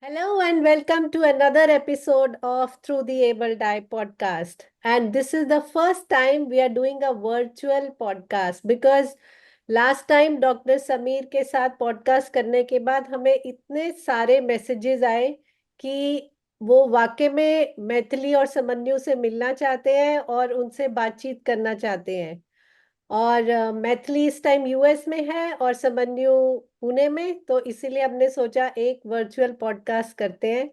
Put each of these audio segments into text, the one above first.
Hello and welcome to another episode of Through the Able Die podcast. And this is the first time we are doing a virtual podcast because last time doctor Sameer के साथ podcast करने के बाद हमें इतने सारे messages आए कि वो वाकई में मैथिली और समन्यु से मिलना चाहते हैं और उनसे बातचीत करना चाहते हैं। और मैथिली इस टाइम यूएस में है और समन्यु पुणे में, तो इसीलिए हमने सोचा एक वर्चुअल पॉडकास्ट करते हैं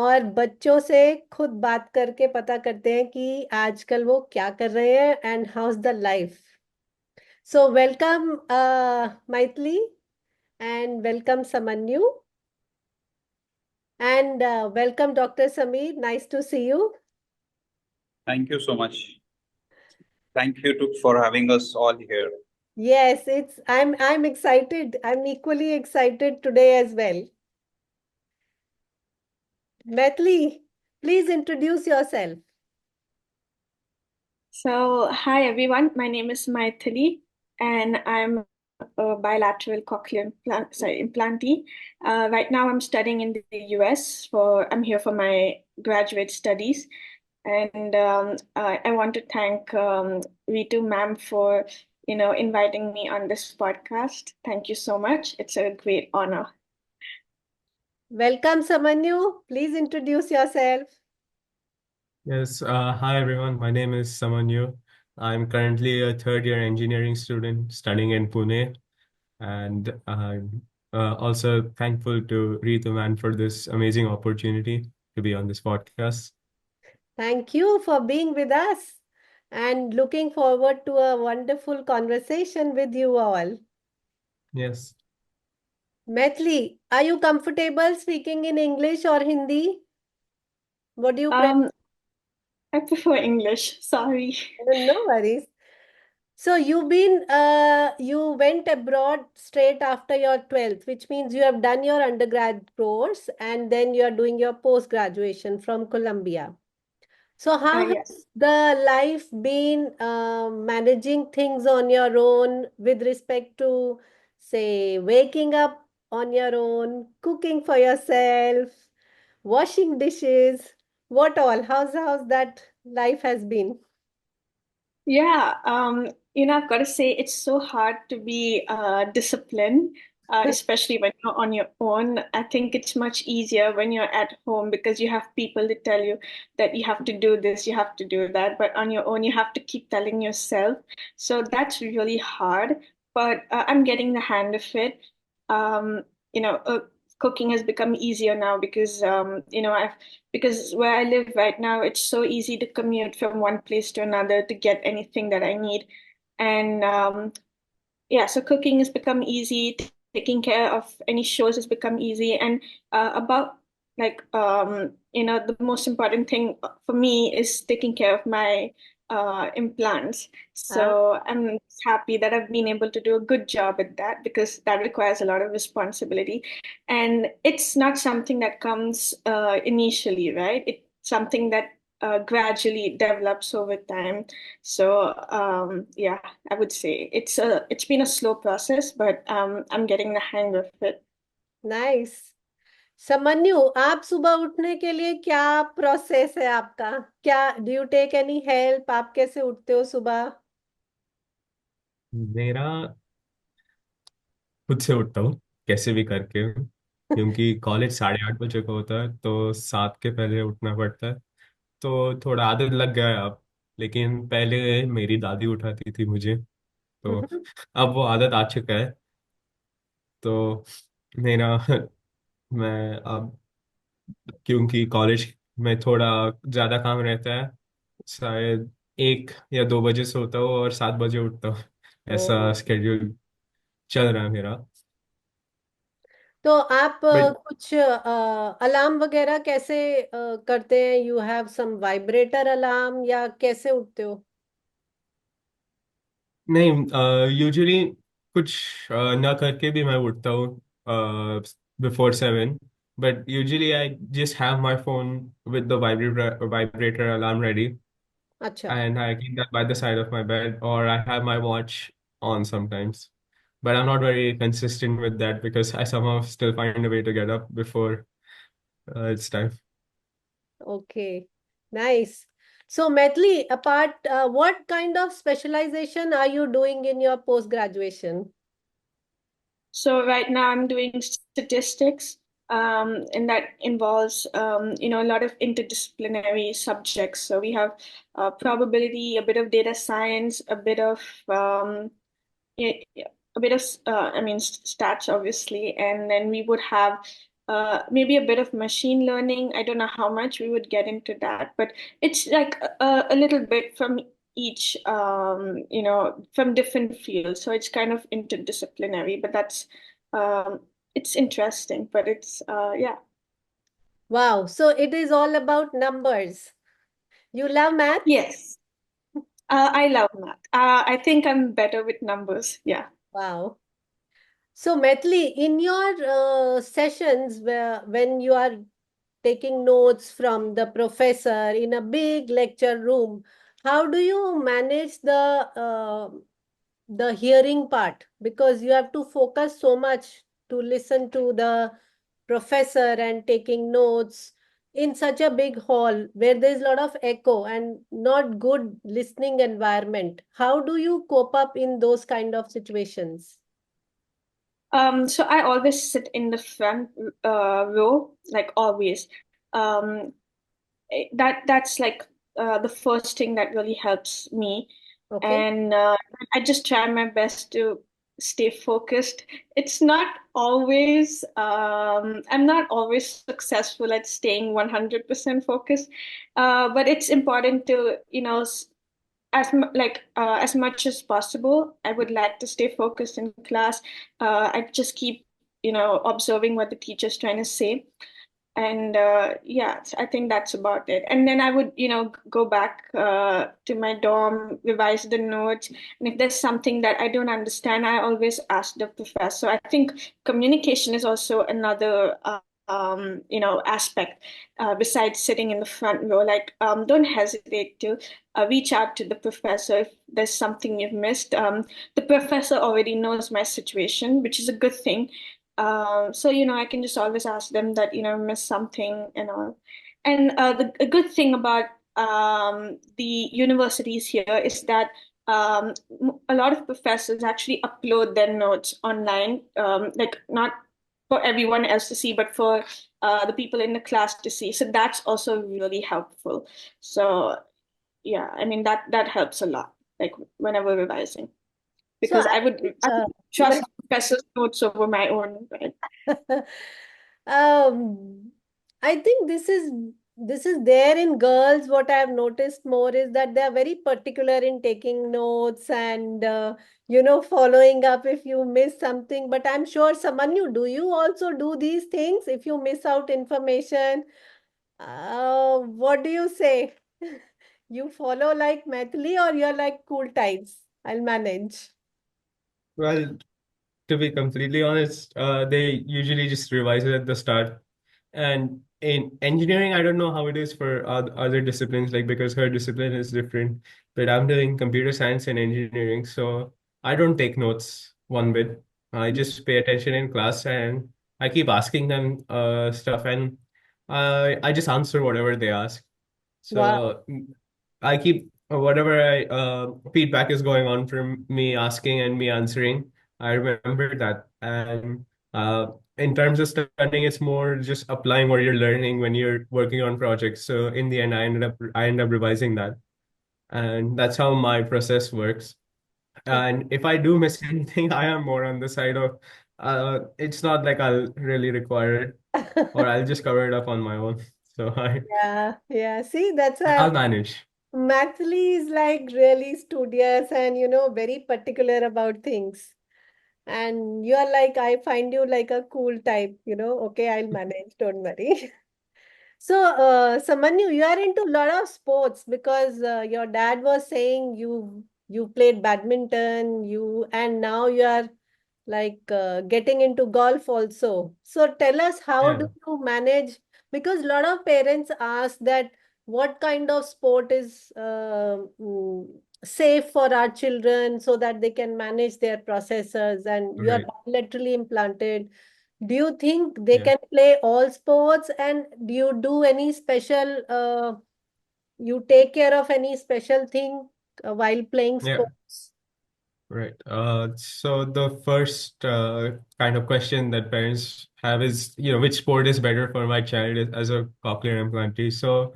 और बच्चों से खुद बात करके पता करते हैं कि आजकल वो क्या कर रहे हैं and house the life. So welcome Maithili and welcome Samanyu and welcome Dr. Sameer. Nice to see you. Thank you so much. Thank you for having us all here. Yes, I'm excited. I'm equally excited today as well. Maithili, please introduce yourself. So, hi everyone. My name is Maithili, and I'm a bilateral implantee. Right now, I'm studying in the US. I'm here for my graduate studies, and I want to thank Ritu ma'am for inviting me on this podcast. Thank you so much. It's a great honor. Welcome, Samanyu. Please introduce yourself. Yes, hi everyone. My name is Samanu. I'm currently a third year engineering student studying in Pune, and I'm also thankful to Ritu man for this amazing opportunity to be on this podcast. Thank you for being with us and looking forward to a wonderful conversation with you all. Yes. Maithili, are you comfortable speaking in English or Hindi? What do you prefer? I prefer English. Sorry. No worries. So you went abroad straight after your 12th, which means you have done your undergrad course and then you are doing your post graduation from Columbia. So how Yes. has the life been managing things on your own with respect to, say, waking up on your own, cooking for yourself, washing dishes, what all? How's that life has been? Yeah, I've got to say it's so hard to be disciplined, especially when you're on your own. I think it's much easier when you're at home because you have people to tell you that you have to do this, you have to do that. But on your own, you have to keep telling yourself. So that's really hard, but I'm getting the hang of it. Um, you know, uh, Cooking has become easier now because because where I live right now, it's so easy to commute from one place to another to get anything that I need. And yeah, so cooking has become easy, taking care of any shows has become easy. And about like the most important thing for me is taking care of my implants. Ah, So I'm happy that I've been able to do a good job at that because that requires a lot of responsibility. And it's not something that comes initially, right? It's something that gradually develops over time. So yeah, I would say it's been a slow process, but I'm getting the hang of it. nice. समन्यु, आप सुबह उठने के लिए क्या process है आपका? क्या do you take any help? आप कैसे उठते हो सुबह? मेरा खुद से उठता हूँ कैसे भी करके, क्योंकि कॉलेज 8:30 बजे का होता है तो 7 के पहले उठना पड़ता है। तो थोड़ा आदत लग गया है अब, लेकिन पहले मेरी दादी उठाती थी मुझे, तो हम्म। अब वो आदत आ चुका है। तो मेरा मैं अब, क्योंकि कॉलेज में थोड़ा ज्यादा काम रहता है, शायद 1 या 2 बजे से होता हूँ और 7 बजे उठता हूँ। ऐसा ओ, स्केड्यूल चल रहा है मेरा। तो आप बट कुछ अलार्म वगैरह कैसे करते हैं? You have some vibrator alarm या कैसे उठते हो? नहीं, यूजुअली कुछ ना करके भी मैं उठता हूँ before 7। But usually I just have my phone with the vibrator alarm ready, अच्छा। and I keep that by the side of my bed, or I have my watch on sometimes. But I'm not very consistent with that because I somehow still find a way to get up before it's time. Okay, nice. So, Maithili, what kind of specialization are you doing in your post-graduation? So right now I'm doing statistics, and that involves, a lot of interdisciplinary subjects. So we have probability, a bit of data science, yeah, yeah, a bit of, stats, obviously, and then we would have maybe a bit of machine learning. I don't know how much we would get into that, but it's like a little bit from each, from different fields. So it's kind of interdisciplinary, but um, it's interesting, but yeah. Wow, so it is all about numbers. You love math? Yes, I love math. I think I'm better with numbers. Yeah. Wow. So, Maithili, in your sessions when you are taking notes from the professor in a big lecture room, how do you manage the hearing part? Because you have to focus so much to listen to the professor and taking notes in such a big hall where there's a lot of echo and not good listening environment. How do you cope up in those kind of situations? So I always sit in the front row, like always. Um, that's like the first thing that really helps me, Okay. and I just try my best to stay focused. It's not always, I'm not always successful at staying 100% focused, but it's important to, as much as possible. I would like to stay focused in class. I just keep, observing what the teacher's trying to say. And yeah, I think that's about it. And then I would, go back to my dorm, revise the notes. And if there's something that I don't understand, I always ask the professor. I think communication is also another, aspect besides sitting in the front row. Like, don't hesitate to reach out to the professor if there's something you've missed. The professor already knows my situation, which is a good thing. So I can just always ask them that miss something and all. And a good thing about the universities here is that a lot of professors actually upload their notes online, like not for everyone else to see, but for the people in the class to see. So that's also really helpful. So yeah, I mean that helps a lot, like whenever revising, So because I would well, trust the professor's notes over my own, right? um, I think this is there in girls. What I have noticed more is that they are very particular in taking notes and following up if you miss something. But I'm sure, Samanu, do you also do these things if you miss out information? What do you say? You follow like Maithili or you're like cool types? I'll manage. Well, to be completely honest, they usually just revise it at the start. And in engineering, I don't know how it is for other disciplines, like because her discipline is different. But I'm doing computer science and engineering, so I don't take notes one bit. I just pay attention in class and I keep asking them stuff, and I just answer whatever they ask. Wow. So I keep whatever I feedback is going on from me asking and me answering. I remember that. And in terms of studying, it's more just applying what you're learning when you're working on projects. So in the end, I end up revising that, and that's how my process works. Okay. And if I do miss anything, I am more on the side of it's not like I'll really require it, or I'll just cover it up on my own. So Yeah, yeah. See, that's I'll a manage. Mathily is like really studious and very particular about things. And you're like, I find you like a cool type, okay, I'll manage, don't worry. So, Samanyu, you are into a lot of sports because your dad was saying you played badminton, and now you are like getting into golf also. So tell us, how do Yeah. you manage? Because a lot of parents ask that what kind of sport is safe for our children so that they can manage their processors, and you are Right. bilaterally implanted. Do you think they Yeah. can play all sports, and do you do any special, you take care of any special thing while playing Yeah. sports? Right. So the first kind of question that parents have is, which sport is better for my child as a cochlear implantee. So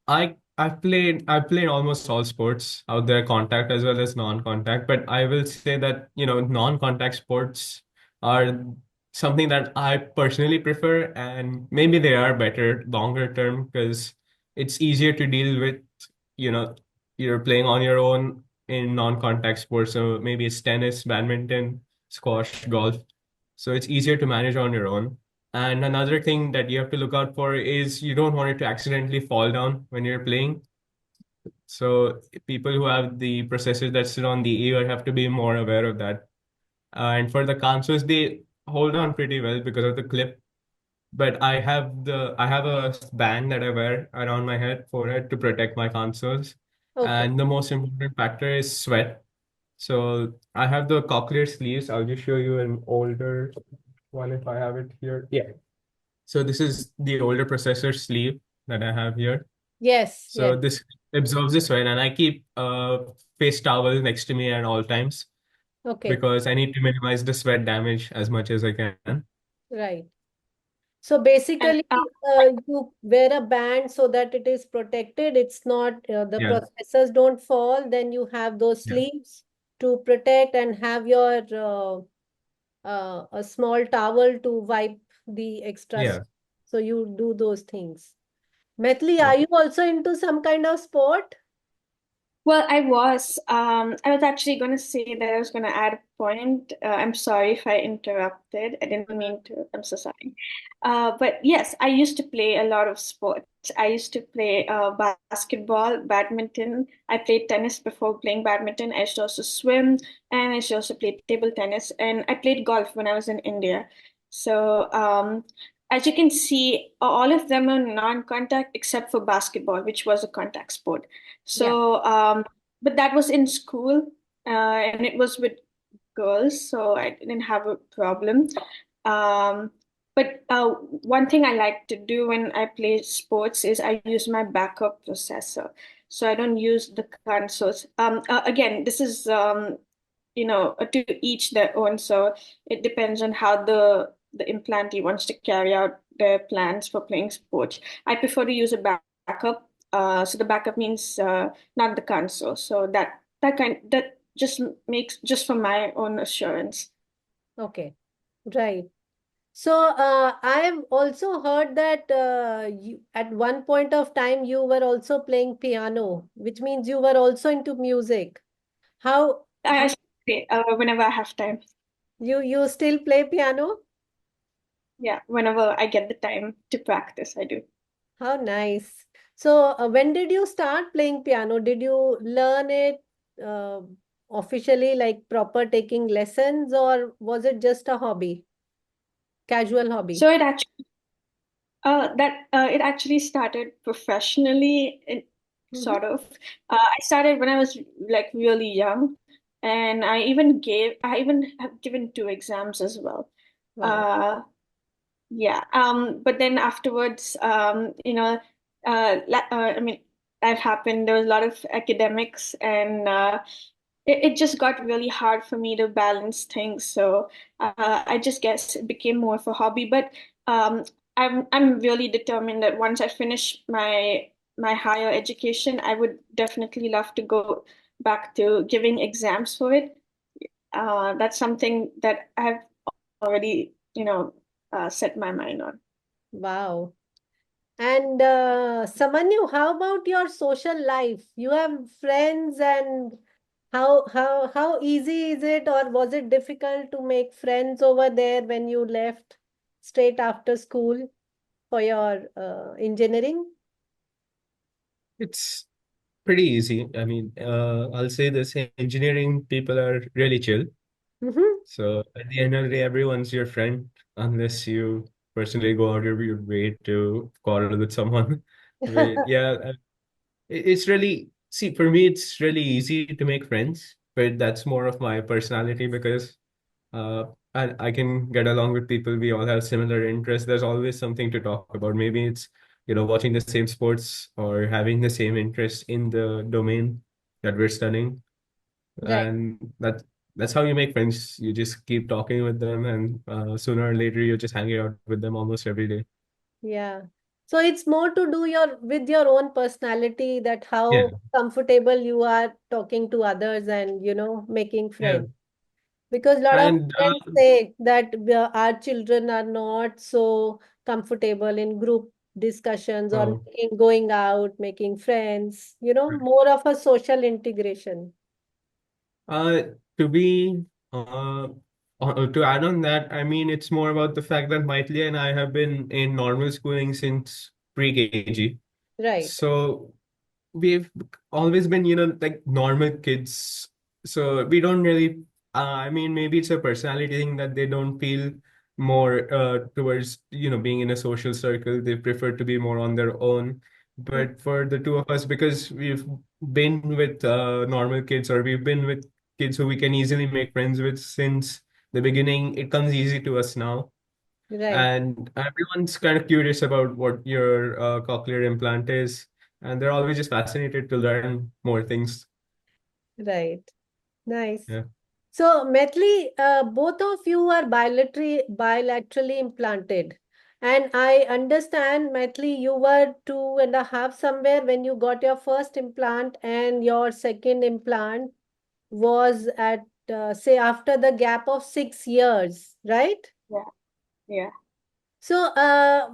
I've played almost all sports out there, contact as well as non-contact. But I will say that, non-contact sports are something that I personally prefer, and maybe they are better longer term because it's easier to deal with, you know, you're playing on your own in non-contact sports. So maybe it's tennis, badminton, squash, golf. So it's easier to manage on your own. And another thing that you have to look out for is you don't want it to accidentally fall down when you're playing. So people who have the processors that sit on the ear have to be more aware of that. And for the consoles, they hold on pretty well because of the clip. But I have a band that I wear around my head forehead to protect my consoles. Okay. And the most important factor is sweat. So I have the cochlear sleeves. I'll just show you an older one if I have it here. Yeah. So this is the older processor sleeve that I have here. Yes, So yes. this absorbs the sweat, and I keep a face towel next to me at all times Okay, because I need to minimize the sweat damage as much as I can. right. So And basically, you wear a band so that it is protected. It's not, the Yeah, processors don't fall. Then you have those yeah, sleeves to protect, and have your a small towel to wipe the extra. yeah, So you do those things. Methli, yeah. are you also into some kind of sport? well, I was actually going to say that I was going to add a point. I'm sorry if I interrupted. I didn't mean to. I'm so sorry. But yes, I used to play a lot of sports. I used to play basketball, badminton. I played tennis before playing badminton. I used to also swim, and I used to also play table tennis. And I played golf when I was in India. So, as you can see, all of them are non-contact except for basketball, which was a contact sport. Yeah. So, but that was in school, and it was with girls, so I didn't have a problem. Um, but one thing I like to do when I play sports is I use my backup processor. So I don't use the consoles. Again, this is to each their own. So it depends on how the implantee wants to carry out their plans for playing sports. I prefer to use a backup. So the backup means not the console. So that just makes just for my own assurance. Okay. Right. So, I've also heard that you, at one point of time you were also playing piano, which means you were also into music. How I play whenever I have time. you still play piano? Yeah, whenever I get the time to practice, I do. How nice. So, when did you start playing piano? Did you learn it uh, officially, like proper taking lessons, or was it just a hobby, casual hobby? So it actually started professionally, Hmm. sort of. I started when I was like really young, and I even have given two exams as well. Wow. Uh, yeah. But then afterwards, I mean, that happened. There was a lot of academics, and it just got really hard for me to balance things. So I just guess it became more of a hobby. But um, I'm really determined that once I finish my higher education, I would definitely love to go back to giving exams for it. That's something that I've already, set my mind on. Wow. And Samanyu, how about your social life? You have friends, and how easy is it, or was it difficult to make friends over there when you left straight after school for your engineering? It's pretty easy. I mean, I'll say this, engineering people are really chill. Mm-hmm. So at the end of the day, everyone's your friend unless you personally go out of your way to quarrel with someone. But yeah, it's really, see, for me, it's really easy to make friends, but that's more of my personality because uh, I can get along with people. We all have similar interests. There's always something to talk about. Maybe it's, watching the same sports or having the same interest in the domain that we're studying. Right. And that's how you make friends. You just keep talking with them, and sooner or later you're just hanging out with them almost every day. Yeah. So it's more to do with your own personality, that Yeah. how comfortable you are talking to others and, making Yeah. friends. Because a lot of And parents say that our children are not so comfortable in group discussions or oh, going out, making friends, more of a social integration. Uh, to be to add on that, I mean, it's more about the fact that Maithili and I have been in normal schooling since pre-KG. Right. So we've always been, like normal kids. So we don't really, I mean, maybe it's a personality thing that they don't feel more towards, being in a social circle. They prefer to be more on their own. But for the two of us, because we've been with normal kids, or we've been with kids who we can easily make friends with since the beginning, it comes easy to us now. Right. And everyone's kind of curious about what your cochlear implant is, and they're always just fascinated to learn more things. Right. Nice. Yeah. So, Maithili, both of you are bilaterally implanted. And I understand, Maithili, you were 2.5 somewhere when you got your first implant, and your second implant was at, say, after the gap of 6 years, right? Yeah. Yeah. So,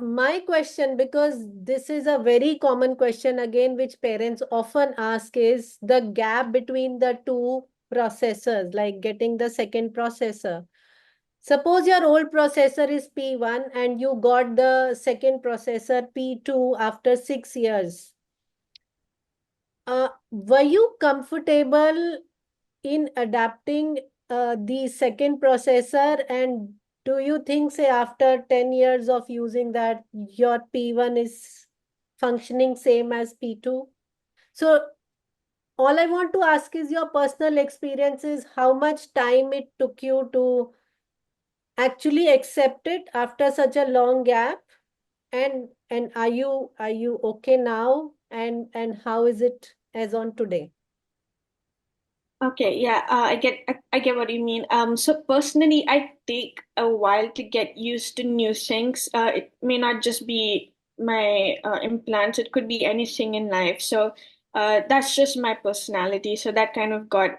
my question, because this is a very common question again, which parents often ask, is the gap between the two processors, like getting the second processor. Suppose your old processor is P1 and you got the second processor P2 after 6 years. Were you comfortable in adapting the second processor, and do you think, say, after 10 years of using that, your P1 is functioning same as P2? So all I want to ask is your personal experiences, how much time it took you to actually accept it after such a long gap, and are you okay now, and how is it as on today? Okay, yeah, I get what you mean. So personally, I take a while to get used to new things. It may not just be my implants; it could be anything in life. So, that's just my personality. So that kind of got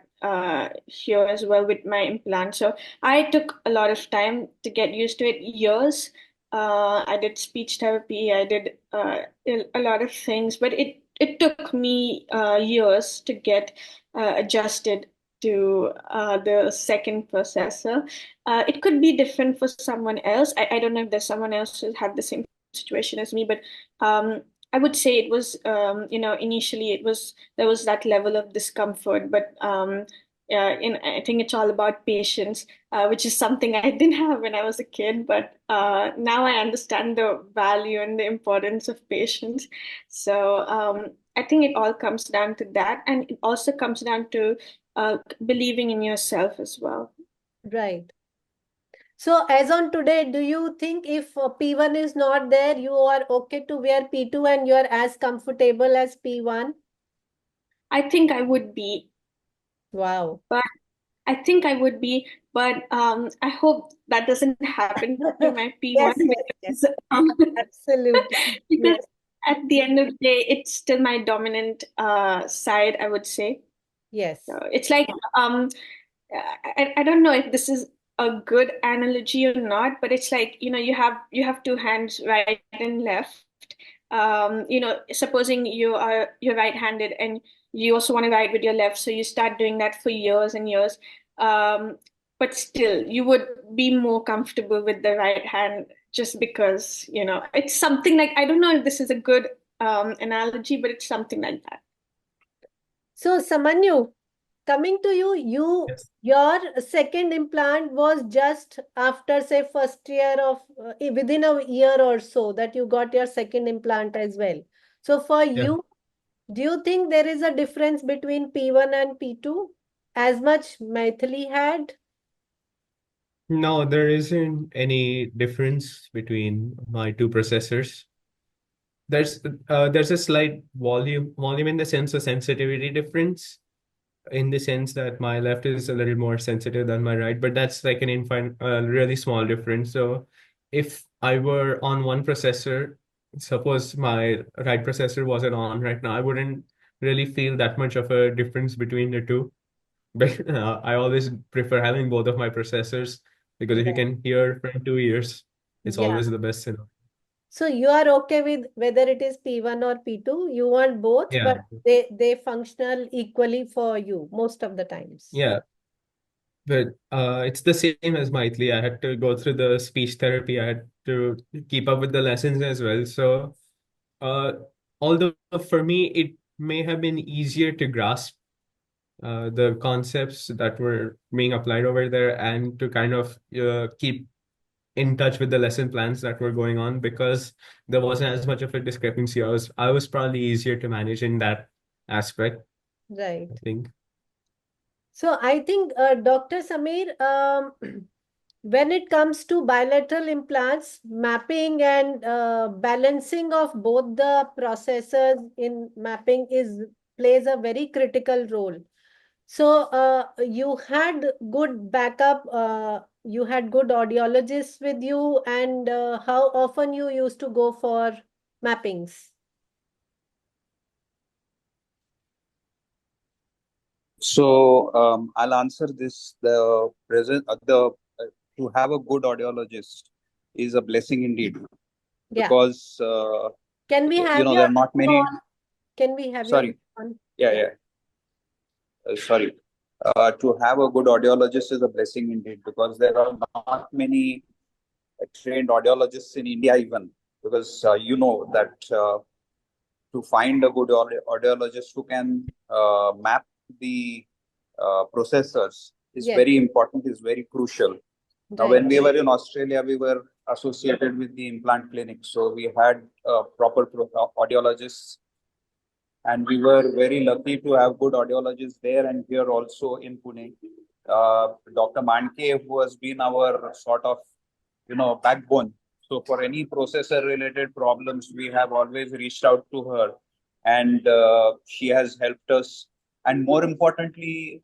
here as well with my implant. So I took a lot of time to get used to it. Years. I did speech therapy. I did a lot of things, but it took me years to get adjusted to the second processor. It could be different for someone else. I don't know if there's someone else who had the same situation as me, but I would say it was, initially there was that level of discomfort, but I think it's all about patience, which is something I didn't have when I was a kid, but now I understand the value and the importance of patience. So I think it all comes down to that, and it also comes down to believing in yourself as well. Right. So as on today, do you think if P1 is not there, you are okay to wear P2 and you are as comfortable as P1? I think I would be, Wow. but I think I would be, but I hope that doesn't happen to my P1 Yes, yes, yes. because Absolutely. because Yes, at the end of the day, it's still my dominant side, I would say. yes. So it's like I don't know if this is a good analogy or not, but it's like, you have two hands, right and left. Supposing you're right-handed and you also want to write with your left, so you start doing that for years and years. But still, you would be more comfortable with the right hand just because, it's something like, I don't know if this is a good analogy, but it's something like that. So Samanyu, coming to you, Yes. your second implant was just after, say, first year of within a year or so that you got your second implant as well. So for Yeah. you, do you think there is a difference between P1 and P2 as much Maithili had? No, there isn't any difference between my two processors. There's a slight volume in the sense of sensitivity difference, in the sense that my left is a little more sensitive than my right, but that's like an really small difference. So if I were on one processor, suppose my right processor wasn't on right now, I wouldn't really feel that much of a difference between the two. But I always prefer having both of my processors, because if you Yeah. can hear from two ears, it's Yeah. always the best. So you are okay with whether it is P1 or P2? You want both, Yeah, but they functional equally for you most of the times. yeah. But it's the same as Maithili. I had to go through the speech therapy. I had to keep up with the lessons as well. So, uh, although for me it may have been easier to grasp the concepts that were being applied over there, and to kind of keep in touch with the lesson plans that were going on, because there wasn't as much of a discrepancy. I was probably easier to manage in that aspect, Right. I think. So I think, Dr. Samir, when it comes to bilateral implants, mapping and balancing of both the processors in mapping is plays a very critical role. So you had good backup, you had good audiologists with you, and how often you used to go for mappings? So I'll answer this. The present the To have a good audiologist is a blessing indeed, Yeah. because Can we have there your are not mic many. on? Can we have your Sorry. mic on? Yeah, Yeah. yeah. Sorry. To have a good audiologist is a blessing indeed, because there are not many trained audiologists in India even, because that to find a good audiologist who can map the processors is Yes. very important, is very crucial. Right. When we were in Australia, we were associated with the implant clinic, so we had proper audiologists, and we were very lucky to have good audiologists there and here also in Pune. Dr. Manke, who has been our sort of backbone. So for any processor related problems, we have always reached out to her, and she has helped us. And more importantly,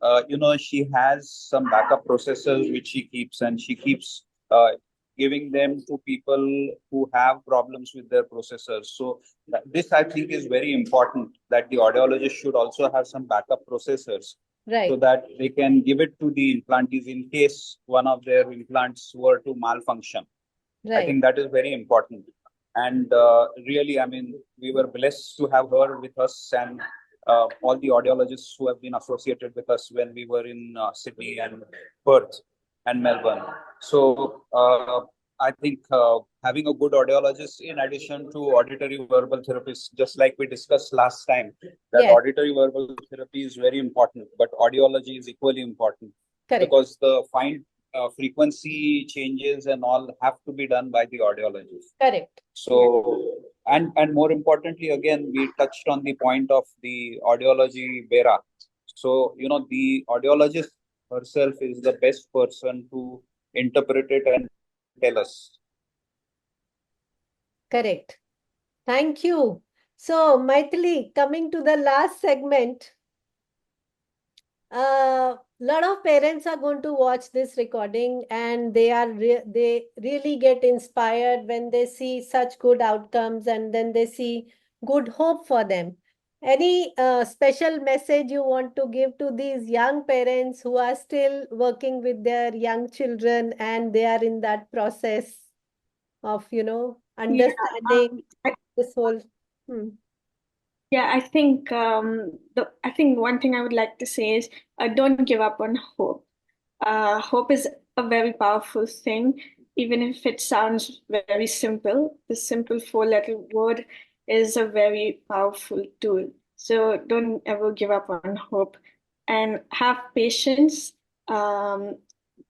she has some backup processors which she keeps, and she keeps giving them to people who have problems with their processors. So this, I think, is very important, that the audiologist should also have some backup processors, so Right. that they can give it to the implantees in case one of their implants were to malfunction. I Right. think that is very important. And really, I mean, we were blessed to have her with us, and all the audiologists who have been associated with us when we were in Sydney and Perth and Melbourne. So I think having a good audiologist, in addition to auditory verbal therapists, just like we discussed last time, that Yes. auditory verbal therapy is very important, but audiology is equally important, Correct. because the fine frequency changes and all have to be done by the audiologist. Correct. So, and more importantly, again, we touched on the point of the audiology Vera. So, the audiologist herself is the best person to interpret it and tell us. Correct. Thank you. So, Maithili, coming to the last segment, a lot of parents are going to watch this recording, and they really get inspired when they see such good outcomes, and then they see good hope for them. Any special message you want to give to these young parents who are still working with their young children, and they are in that process of, Yeah, understanding I, this whole. Hmm. yeah, I think one thing I would like to say is don't give up on hope. Hope is a very powerful thing, even if it sounds very simple. The simple four-letter word is a very powerful tool. So don't ever give up on hope, and Um,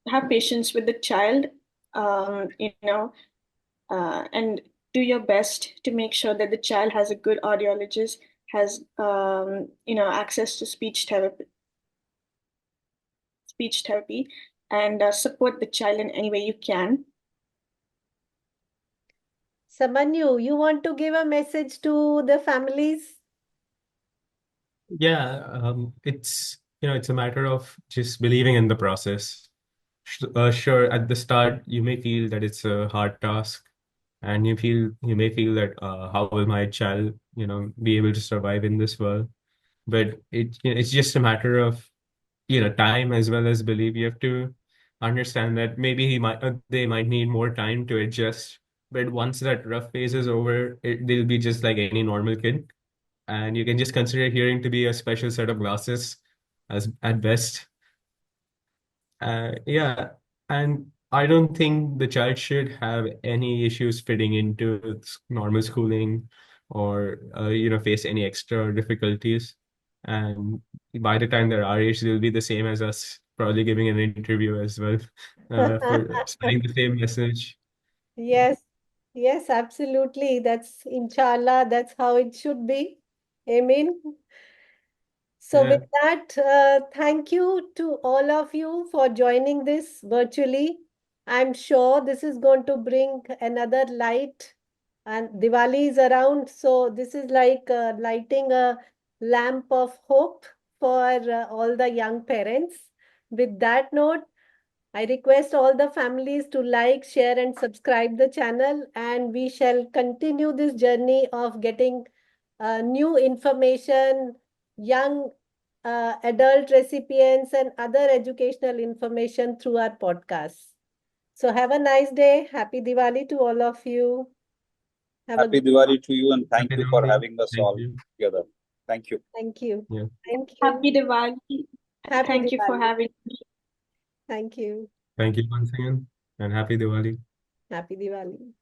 have patience with the child. Um, you know, and do your best to make sure that the child has a good audiologist, has access to speech therapy, and support the child in any way you can. Samanyu, you want to give a message to the families? Yeah, it's a matter of just believing in the process. Sure, at the start, you may feel that it's a hard task, and you may feel that how will my child, be able to survive in this world? But it's just a matter of time as well as belief. You have to understand that maybe they might need more time to adjust, but once that rough phase is over, they'll be just like any normal kid, and you can just consider hearing to be a special set of glasses as at best. Yeah, and I don't think the child should have any issues fitting into normal schooling or face any extra difficulties. And by the time they're our age, they'll be the same as us, probably giving an interview as well, for spreading the same message. Yes, yes, absolutely. That's inshallah, that's how it should be. Amen. So, with Yeah, that, thank you to all of you for joining this virtually. I'm sure this is going to bring another light, and Diwali is around. So, this is like lighting a lamp of hope for all the young parents. With that note, I request all the families to like, share, and subscribe the channel, and we shall continue this journey of getting new information, young adult recipients, and other educational information through our podcasts. So have a nice day. Happy Diwali to all of you. Have a Happy good Diwali to you and thank happy you for Diwali. having us Thank all you. together. Thank you. thank you. Yeah, Thank you. Happy Diwali. Happy Thank you for Diwali. having me. Thank you. thank you once again, and happy Diwali. Happy Diwali.